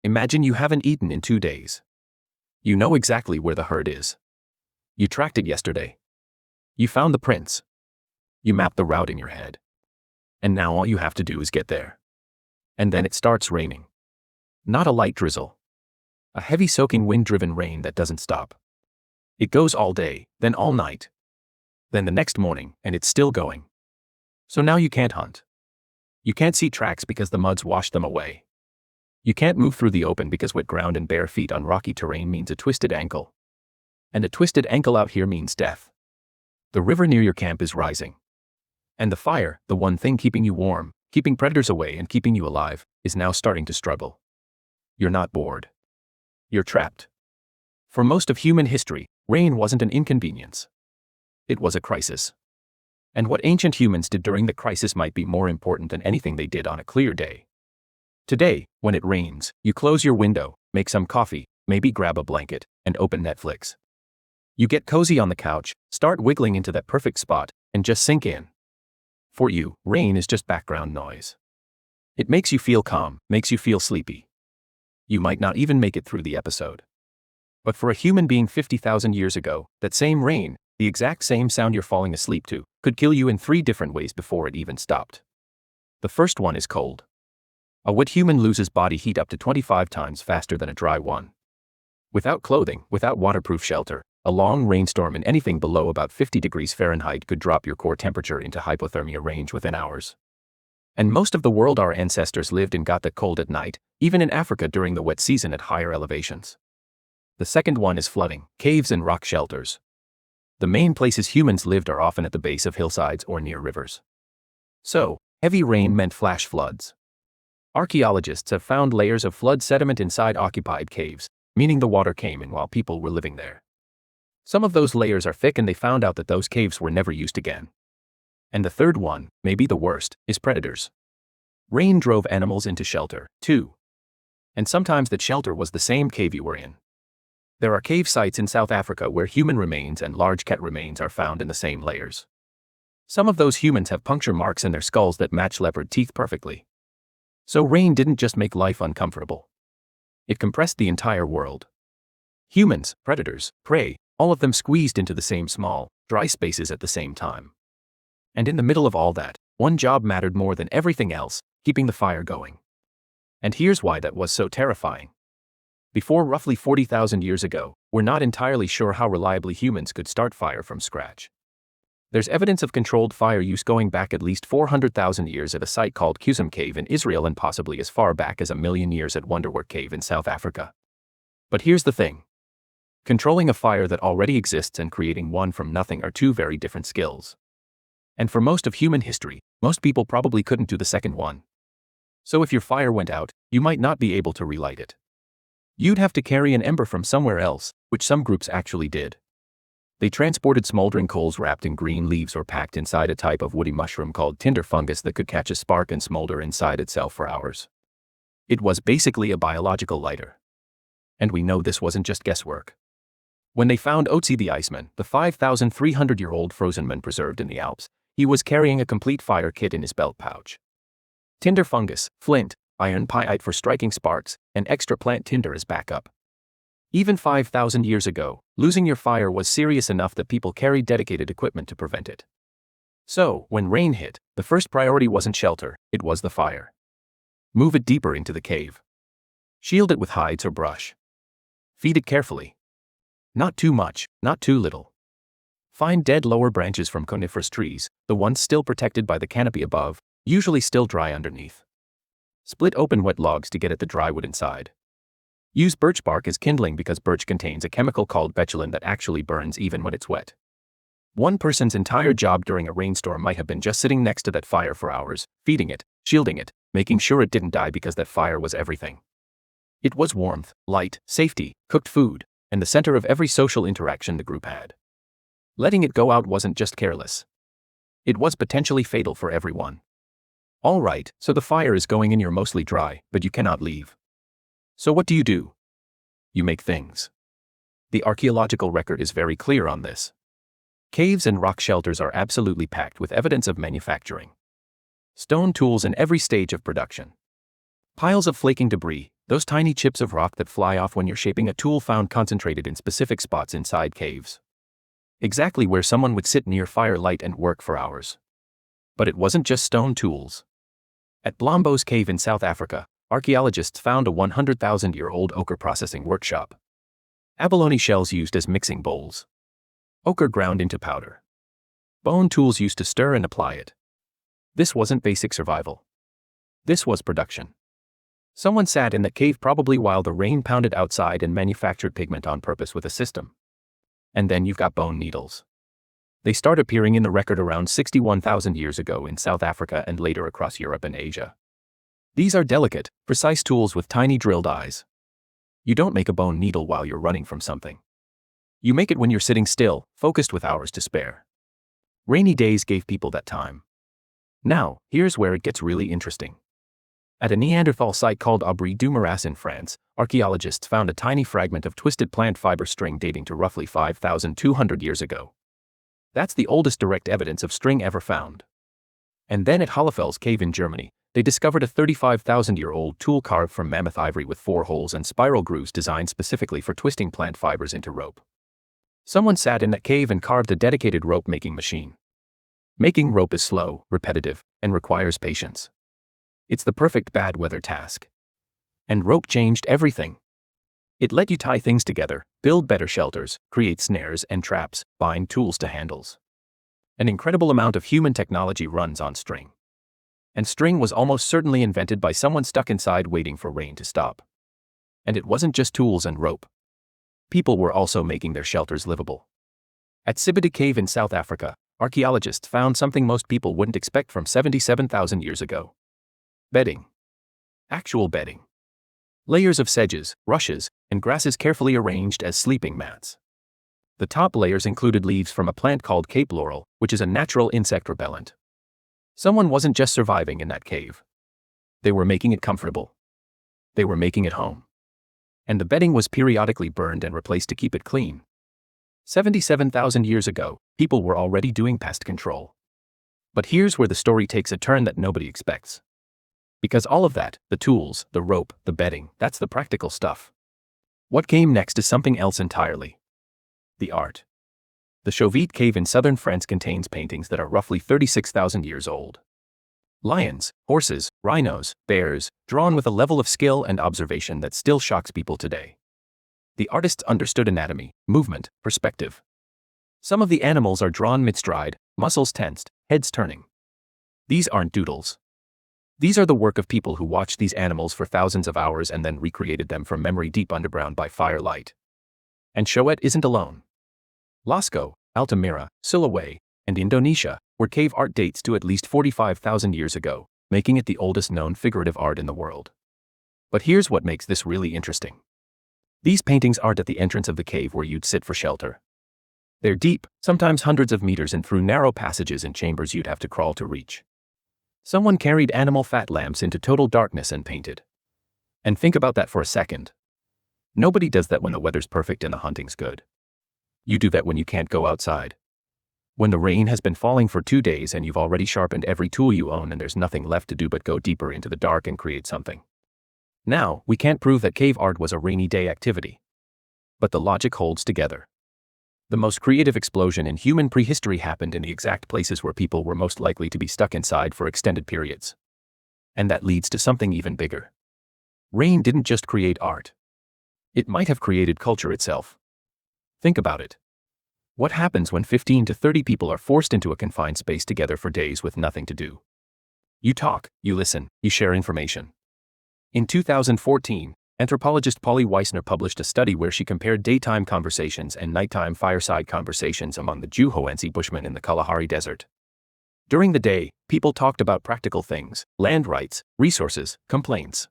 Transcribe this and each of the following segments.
Imagine you haven't eaten in 2 days. You know exactly where the herd is. You tracked it yesterday. You found the prints. You mapped the route in your head. And now all you have to do is get there. And then it starts raining. Not a light drizzle. A heavy soaking wind-driven rain that doesn't stop. It goes all day, then all night. Then the next morning, and it's still going. So now you can't hunt. You can't see tracks because the mud's washed them away. You can't move through the open because wet ground and bare feet on rocky terrain means a twisted ankle. And a twisted ankle out here means death. The river near your camp is rising. And the fire, the one thing keeping you warm, keeping predators away and keeping you alive, is now starting to struggle. You're not bored. You're trapped. For most of human history, rain wasn't an inconvenience. It was a crisis. And what ancient humans did during the crisis might be more important than anything they did on a clear day. Today, when it rains, you close your window, make some coffee, maybe grab a blanket, and open Netflix. You get cozy on the couch, start wiggling into that perfect spot, and just sink in. For you, rain is just background noise. It makes you feel calm, makes you feel sleepy. You might not even make it through the episode. But for a human being 50,000 years ago, that same rain, the exact same sound you're falling asleep to, could kill you in 3 different ways before it even stopped. The first one is cold. A wet human loses body heat up to 25 times faster than a dry one. Without clothing, without waterproof shelter, a long rainstorm in anything below about 50 degrees Fahrenheit could drop your core temperature into hypothermia range within hours. And most of the world our ancestors lived in got the cold at night, even in Africa during the wet season at higher elevations. The second one is flooding, caves and rock shelters. The main places humans lived are often at the base of hillsides or near rivers. So, heavy rain meant flash floods. Archaeologists have found layers of flood sediment inside occupied caves, meaning the water came in while people were living there. Some of those layers are thick and they found out that those caves were never used again. And the third one, maybe the worst, is predators. Rain drove animals into shelter, too. And sometimes that shelter was the same cave you were in. There are cave sites in South Africa where human remains and large cat remains are found in the same layers. Some of those humans have puncture marks in their skulls that match leopard teeth perfectly. So rain didn't just make life uncomfortable. It compressed the entire world. Humans, predators, prey, all of them squeezed into the same small, dry spaces at the same time. And in the middle of all that, one job mattered more than everything else, keeping the fire going. And here's why that was so terrifying. Before roughly 40,000 years ago, we're not entirely sure how reliably humans could start fire from scratch. There's evidence of controlled fire use going back at least 400,000 years at a site called Kusum Cave in Israel and possibly as far back as 1,000,000 years at Wonderwork Cave in South Africa. But here's the thing. Controlling a fire that already exists and creating one from nothing are two very different skills. And for most of human history, most people probably couldn't do the second one. So if your fire went out, you might not be able to relight it. You'd have to carry an ember from somewhere else, which some groups actually did. They transported smoldering coals wrapped in green leaves or packed inside a type of woody mushroom called tinder fungus that could catch a spark and smolder inside itself for hours. It was basically a biological lighter. And we know this wasn't just guesswork. When they found Otzi the Iceman, the 5,300-year-old frozen man preserved in the Alps, he was carrying a complete fire kit in his belt pouch. Tinder fungus, flint, iron pyite for striking sparks, and extra plant tinder as backup. Even 5,000 years ago, losing your fire was serious enough that people carried dedicated equipment to prevent it. So, when rain hit, the first priority wasn't shelter, it was the fire. Move it deeper into the cave. Shield it with hides or brush. Feed it carefully. Not too much, not too little. Find dead lower branches from coniferous trees, the ones still protected by the canopy above, usually still dry underneath. Split open wet logs to get at the dry wood inside. Use birch bark as kindling because birch contains a chemical called betulin that actually burns even when it's wet. One person's entire job during a rainstorm might have been just sitting next to that fire for hours, feeding it, shielding it, making sure it didn't die because that fire was everything. It was warmth, light, safety, cooked food, and the center of every social interaction the group had. Letting it go out wasn't just careless. It was potentially fatal for everyone. All right, so the fire is going and you're mostly dry, but you cannot leave. So what do? You make things. The archaeological record is very clear on this. Caves and rock shelters are absolutely packed with evidence of manufacturing. Stone tools in every stage of production. Piles of flaking debris, Those tiny chips of rock that fly off when you're shaping a tool found concentrated in specific spots inside caves. Exactly where someone would sit near firelight and work for hours. But it wasn't just stone tools. At Blombos Cave in South Africa, archaeologists found a 100,000-year-old ochre processing workshop. Abalone shells used as mixing bowls. Ochre ground into powder. Bone tools used to stir and apply it. This wasn't basic survival. This was production. Someone sat in that cave probably while the rain pounded outside and manufactured pigment on purpose with a system. And then you've got bone needles. They start appearing in the record around 61,000 years ago in South Africa and later across Europe and Asia. These are delicate, precise tools with tiny drilled eyes. You don't make a bone needle while you're running from something. You make it when you're sitting still, focused with hours to spare. Rainy days gave people that time. Now, here's where it gets really interesting. At a Neanderthal site called Aubry du Maras in France, archaeologists found a tiny fragment of twisted plant fiber string dating to roughly 5,200 years ago. That's the oldest direct evidence of string ever found. And then at Hollefels Cave in Germany, they discovered a 35,000-year-old tool carved from mammoth ivory with 4 holes and spiral grooves designed specifically for twisting plant fibers into rope. Someone sat in that cave and carved a dedicated rope-making machine. Making rope is slow, repetitive, and requires patience. It's the perfect bad weather task. And rope changed everything. It let you tie things together, build better shelters, create snares and traps, bind tools to handles. An incredible amount of human technology runs on string. And string was almost certainly invented by someone stuck inside waiting for rain to stop. And it wasn't just tools and rope. People were also making their shelters livable. At Sibidi Cave in South Africa, archaeologists found something most people wouldn't expect from 77,000 years ago. Bedding. Actual bedding. Layers of sedges, rushes, and grasses carefully arranged as sleeping mats. The top layers included leaves from a plant called Cape laurel, which is a natural insect repellent. Someone wasn't just surviving in that cave. They were making it comfortable. They were making it home. And the bedding was periodically burned and replaced to keep it clean. 77,000 years ago, people were already doing pest control. But here's where the story takes a turn that nobody expects. Because all of that, the tools, the rope, the bedding, that's the practical stuff. What came next is something else entirely. The art. The Chauvet Cave in southern France contains paintings that are roughly 36,000 years old. Lions, horses, rhinos, bears, drawn with a level of skill and observation that still shocks people today. The artists understood anatomy, movement, perspective. Some of the animals are drawn mid-stride, muscles tensed, heads turning. These aren't doodles. These are the work of people who watched these animals for thousands of hours and then recreated them from memory deep underground by firelight. And Chauvet isn't alone. Lascaux, Altamira, Sulawesi, and Indonesia, where cave art dates to at least 45,000 years ago, making it the oldest known figurative art in the world. But here's what makes this really interesting. These paintings aren't at the entrance of the cave where you'd sit for shelter. They're deep, sometimes hundreds of meters and through narrow passages and chambers you'd have to crawl to reach. Someone carried animal fat lamps into total darkness and painted. And think about that for a second. Nobody does that when the weather's perfect and the hunting's good. You do that when you can't go outside. When the rain has been falling for 2 days and you've already sharpened every tool you own and there's nothing left to do but go deeper into the dark and create something. Now, we can't prove that cave art was a rainy day activity. But the logic holds together. The most creative explosion in human prehistory happened in the exact places where people were most likely to be stuck inside for extended periods. And that leads to something even bigger. Rain didn't just create art. It might have created culture itself. Think about it. What happens when 15 to 30 people are forced into a confined space together for days with nothing to do? You talk, you listen, you share information. In 2014, anthropologist Polly Weissner published a study where she compared daytime conversations and nighttime fireside conversations among the Juhoense Bushmen in the Kalahari Desert. During the day, people talked about practical things, land rights, resources, complaints.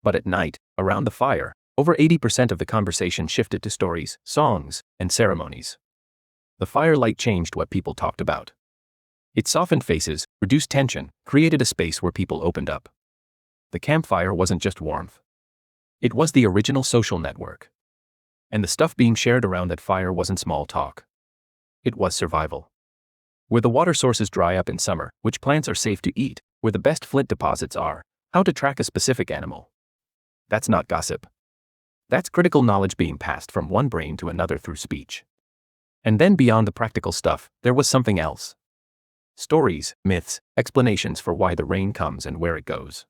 But at night, around the fire, over 80% of the conversation shifted to stories, songs, and ceremonies. The firelight changed what people talked about. It softened faces, reduced tension, created a space where people opened up. The campfire wasn't just warmth. It was the original social network. And the stuff being shared around that fire wasn't small talk. It was survival. Where the water sources dry up in summer, which plants are safe to eat, where the best flint deposits are, how to track a specific animal. That's not gossip. That's critical knowledge being passed from one brain to another through speech. And then beyond the practical stuff, there was something else. Stories, myths, explanations for why the rain comes and where it goes.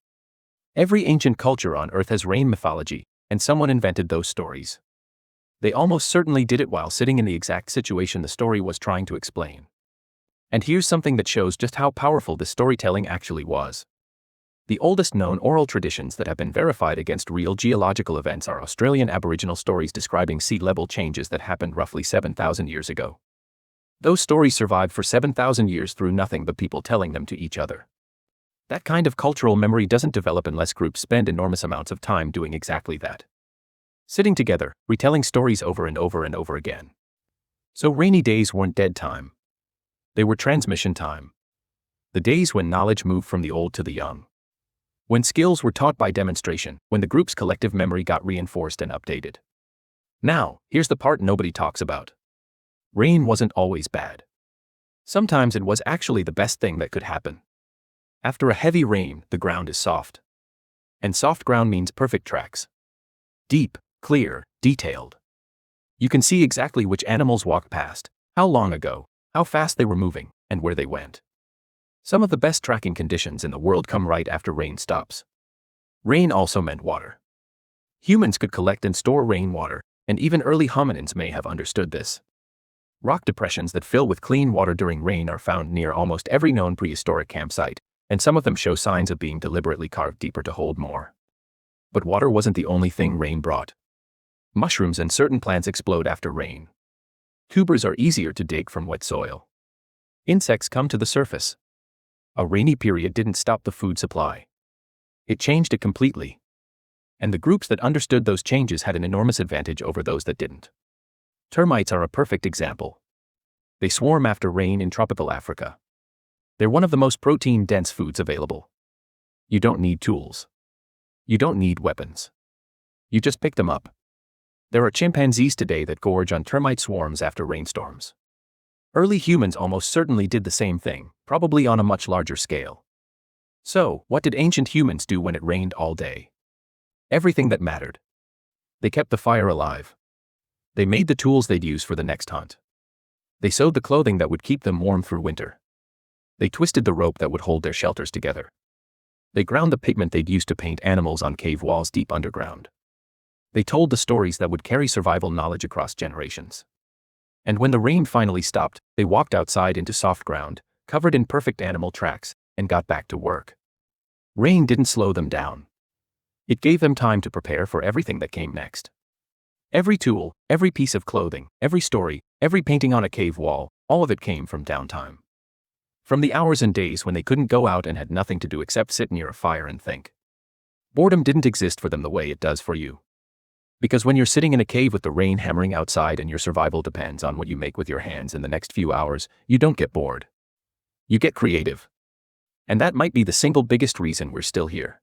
Every ancient culture on Earth has rain mythology, and someone invented those stories. They almost certainly did it while sitting in the exact situation the story was trying to explain. And here's something that shows just how powerful this storytelling actually was. The oldest known oral traditions that have been verified against real geological events are Australian Aboriginal stories describing sea level changes that happened roughly 7,000 years ago. Those stories survived for 7,000 years through nothing but people telling them to each other. That kind of cultural memory doesn't develop unless groups spend enormous amounts of time doing exactly that. Sitting together, retelling stories over and over and over again. So rainy days weren't dead time. They were transmission time. The days when knowledge moved from the old to the young. When skills were taught by demonstration, when the group's collective memory got reinforced and updated. Now, here's the part nobody talks about. Rain wasn't always bad. Sometimes it was actually the best thing that could happen. After a heavy rain, the ground is soft. And soft ground means perfect tracks. Deep, clear, detailed. You can see exactly which animals walked past, how long ago, how fast they were moving, and where they went. Some of the best tracking conditions in the world come right after rain stops. Rain also meant water. Humans could collect and store rainwater, and even early hominins may have understood this. Rock depressions that fill with clean water during rain are found near almost every known prehistoric campsite, and some of them show signs of being deliberately carved deeper to hold more. But water wasn't the only thing rain brought. Mushrooms and certain plants explode after rain. Tubers are easier to dig from wet soil. Insects come to the surface. A rainy period didn't stop the food supply. It changed it completely. And the groups that understood those changes had an enormous advantage over those that didn't. Termites are a perfect example. They swarm after rain in tropical Africa. They're one of the most protein-dense foods available. You don't need tools. You don't need weapons. You just pick them up. There are chimpanzees today that gorge on termite swarms after rainstorms. Early humans almost certainly did the same thing, probably on a much larger scale. So, what did ancient humans do when it rained all day? Everything that mattered. They kept the fire alive. They made the tools they'd use for the next hunt. They sewed the clothing that would keep them warm through winter. They twisted the rope that would hold their shelters together. They ground the pigment they'd use to paint animals on cave walls deep underground. They told the stories that would carry survival knowledge across generations. And when the rain finally stopped, they walked outside into soft ground, covered in perfect animal tracks, and got back to work. Rain didn't slow them down. It gave them time to prepare for everything that came next. Every tool, every piece of clothing, every story, every painting on a cave wall, all of it came from downtime. From the hours and days when they couldn't go out and had nothing to do except sit near a fire and think. Boredom didn't exist for them the way it does for you. Because when you're sitting in a cave with the rain hammering outside and your survival depends on what you make with your hands in the next few hours, you don't get bored. You get creative. And that might be the single biggest reason we're still here.